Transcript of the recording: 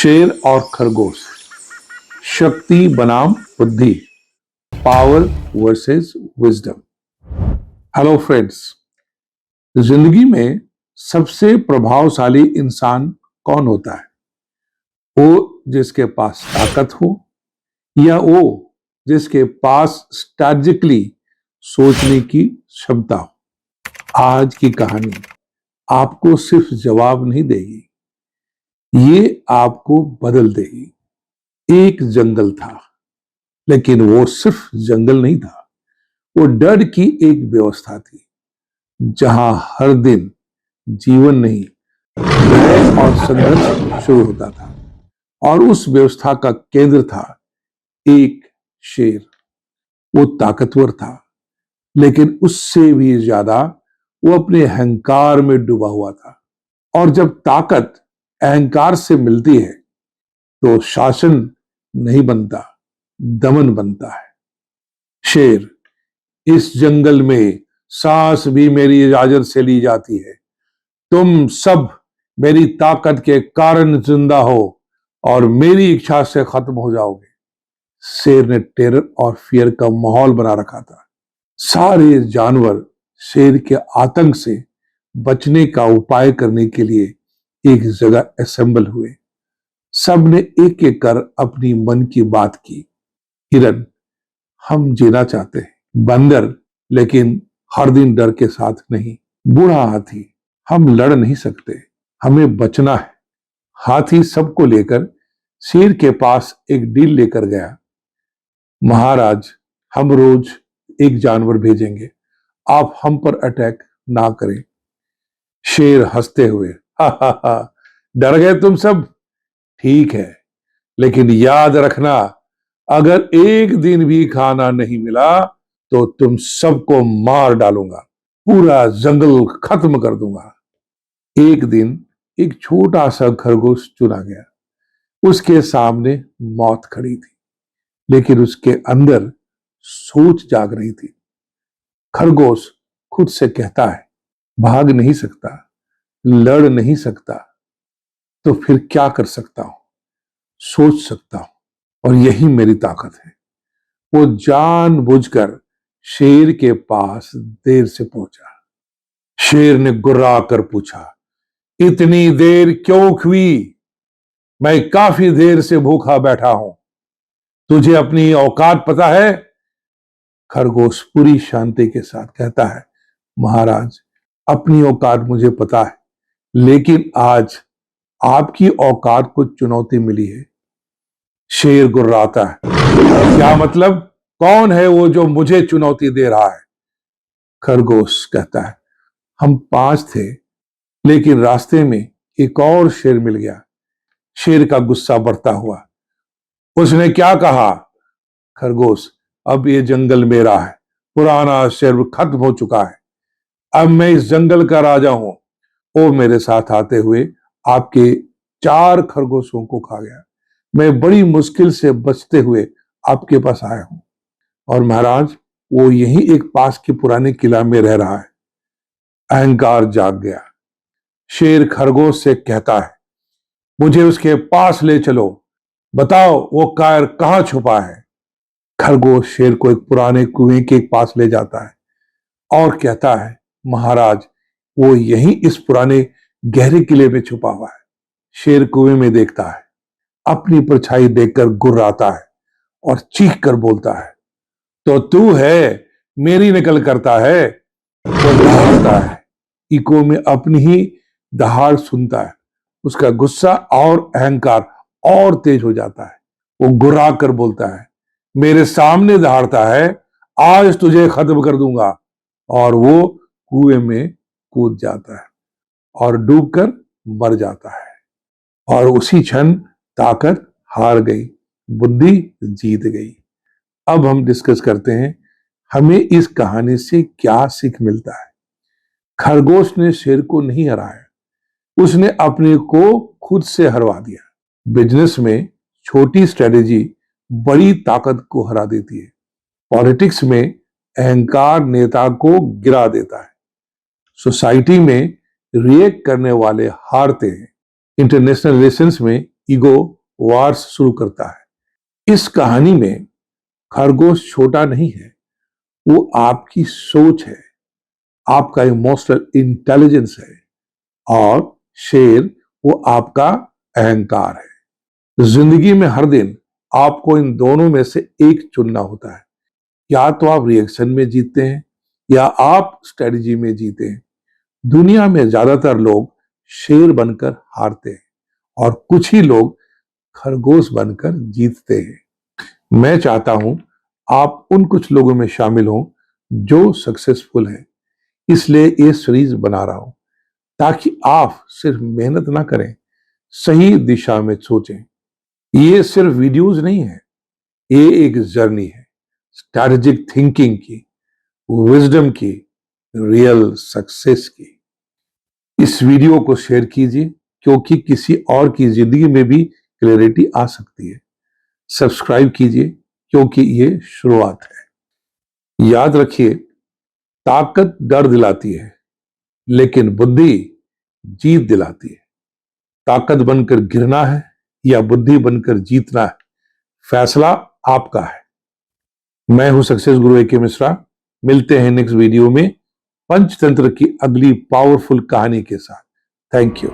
शेर और खरगोश, शक्ति बनाम बुद्धि, power versus wisdom. Hello friends, जिंदगी में सबसे प्रभावशाली इंसान कौन होता है? वो जिसके पास ताकत हो या वो जिसके पास स्ट्रैटेजिकली सोचने की क्षमता हो? आज की कहानी आपको सिर्फ जवाब नहीं देगी, ये आपको बदल देगी। एक जंगल था, लेकिन वो सिर्फ जंगल नहीं था, वो डर की एक व्यवस्था थी, जहां हर दिन जीवन नहीं, भय और संघर्ष शुरू होता था। और उस व्यवस्था का केंद्र था एक शेर। वो ताकतवर था, लेकिन उससे भी ज्यादा वो अपने अहंकार में डूबा हुआ था। और जब ताकत अहंकार से मिलती है तो शासन नहीं बनता, दमन बनता है। शेर, इस जंगल में सांस भी मेरी इजाजत से ली जाती है। तुम सब मेरी ताकत के कारण जिंदा हो और मेरी इच्छा से खत्म हो जाओगे। शेर ने टेरर और फियर का माहौल बना रखा था। सारे जानवर शेर के आतंक से बचने का उपाय करने के लिए एक जगह असेंबल हुए। सबने एक एक कर अपनी मन की बात की। हिरन, हम जीना चाहते हैं। बंदर, लेकिन हर दिन डर के साथ नहीं। बूढ़ा हाथी, हम लड़ नहीं सकते, हमें बचना है। हाथी सबको लेकर शेर के पास एक डील लेकर गया। महाराज, हम रोज एक जानवर भेजेंगे, आप हम पर अटैक ना करें। शेर हंसते हुए, हा हा हा, डर गए तुम सब? ठीक है, लेकिन याद रखना, अगर एक दिन भी खाना नहीं मिला तो तुम सबको मार डालूंगा, पूरा जंगल खत्म कर दूंगा। एक दिन एक छोटा सा खरगोश चुना गया। उसके सामने मौत खड़ी थी, लेकिन उसके अंदर सोच जाग रही थी। खरगोश खुद से कहता है, भाग नहीं सकता, लड़ नहीं सकता, तो फिर क्या कर सकता हूं? सोच सकता हूं, और यही मेरी ताकत है। वो जानबूझकर शेर के पास देर से पहुंचा। शेर ने गुर्रा कर पूछा, इतनी देर क्यों हुई? मैं काफी देर से भूखा बैठा हूं, तुझे अपनी औकात पता है? खरगोश पूरी शांति के साथ कहता है, महाराज, अपनी औकात मुझे पता है, लेकिन आज आपकी औकात को चुनौती मिली है। शेर गुर्राता है, क्या मतलब? कौन है वो जो मुझे चुनौती दे रहा है? खरगोश कहता है, हम 5 थे, लेकिन रास्ते में एक और शेर मिल गया। शेर का गुस्सा बढ़ता हुआ, उसने क्या कहा? खरगोश, अब ये जंगल मेरा है, पुराना शेर खत्म हो चुका है, अब मैं इस जंगल का राजा हूं। वो मेरे साथ आते हुए आपके 4 खरगोशों को खा गया। मैं बड़ी मुश्किल से बचते हुए आपके पास आया हूं। और महाराज, वो यही एक पास के पुराने किला में रह रहा है। अहंकार जाग गया। शेर खरगोश से कहता है, मुझे उसके पास ले चलो, बताओ वो कायर कहां छुपा है। खरगोश शेर को एक पुराने कुएं के पास ले जाता है और कहता है, महाराज, वो यहीं इस पुराने गहरे किले में छुपा हुआ है। शेर कुएं में देखता है, अपनी परछाई देखकर गुर्राता है और चीख कर बोलता है, तो तू है, मेरी नकल करता है? वो दहाड़ता है, इको में अपनी ही दहाड़ सुनता है। उसका गुस्सा और अहंकार और तेज हो जाता है। वो गुर्रा कर बोलता है, मेरे सामने दहाड़ता है, आज तुझे खत्म कर दूंगा। और वो कुएं में कूद जाता है और डूबकर मर जाता है। और उसी क्षण ताकत हार गई, बुद्धि जीत गई। अब हम डिस्कस करते हैं, हमें इस कहानी से क्या सीख मिलता है। खरगोश ने शेर को नहीं हराया, उसने अपने को खुद से हरवा दिया। बिजनेस में छोटी स्ट्रेटेजी बड़ी ताकत को हरा देती है। पॉलिटिक्स में अहंकार नेता को गिरा देता है। सोसाइटी में रिएक्ट करने वाले हारते हैं। इंटरनेशनल रिलेशंस में ईगो वार्स शुरू करता है। इस कहानी में खरगोश छोटा नहीं है, वो आपकी सोच है, आपका इमोशनल इंटेलिजेंस है, और शेर वो आपका अहंकार है। जिंदगी में हर दिन आपको इन दोनों में से एक चुनना होता है। या तो आप रिएक्शन में जीतते हैं या आप स्ट्रेटजी में जीते हैं। दुनिया में ज्यादातर लोग शेर बनकर हारते हैं और कुछ ही लोग खरगोश बनकर जीतते हैं। मैं चाहता हूं आप उन कुछ लोगों में शामिल हों जो सक्सेसफुल हैं। इसलिए ये सीरीज बना रहा हूं ताकि आप सिर्फ मेहनत ना करें, सही दिशा में सोचें। ये सिर्फ वीडियोस नहीं है, ये एक जर्नी है स्ट्रैटेजिक थिंकिंग की, विजडम की, रियल सक्सेस की। इस वीडियो को शेयर कीजिए क्योंकि किसी और की जिंदगी में भी क्लैरिटी आ सकती है। सब्सक्राइब कीजिए क्योंकि ये शुरुआत है। याद रखिए, ताकत डर दिलाती है लेकिन बुद्धि जीत दिलाती है। ताकत बनकर गिरना है या बुद्धि बनकर जीतना है, फैसला आपका है। मैं हूं सक्सेस गुरु ए.के. मिश्रा। मिलते हैं नेक्स्ट वीडियो में पंचतंत्र की अगली पावरफुल कहानी के साथ। Thank you.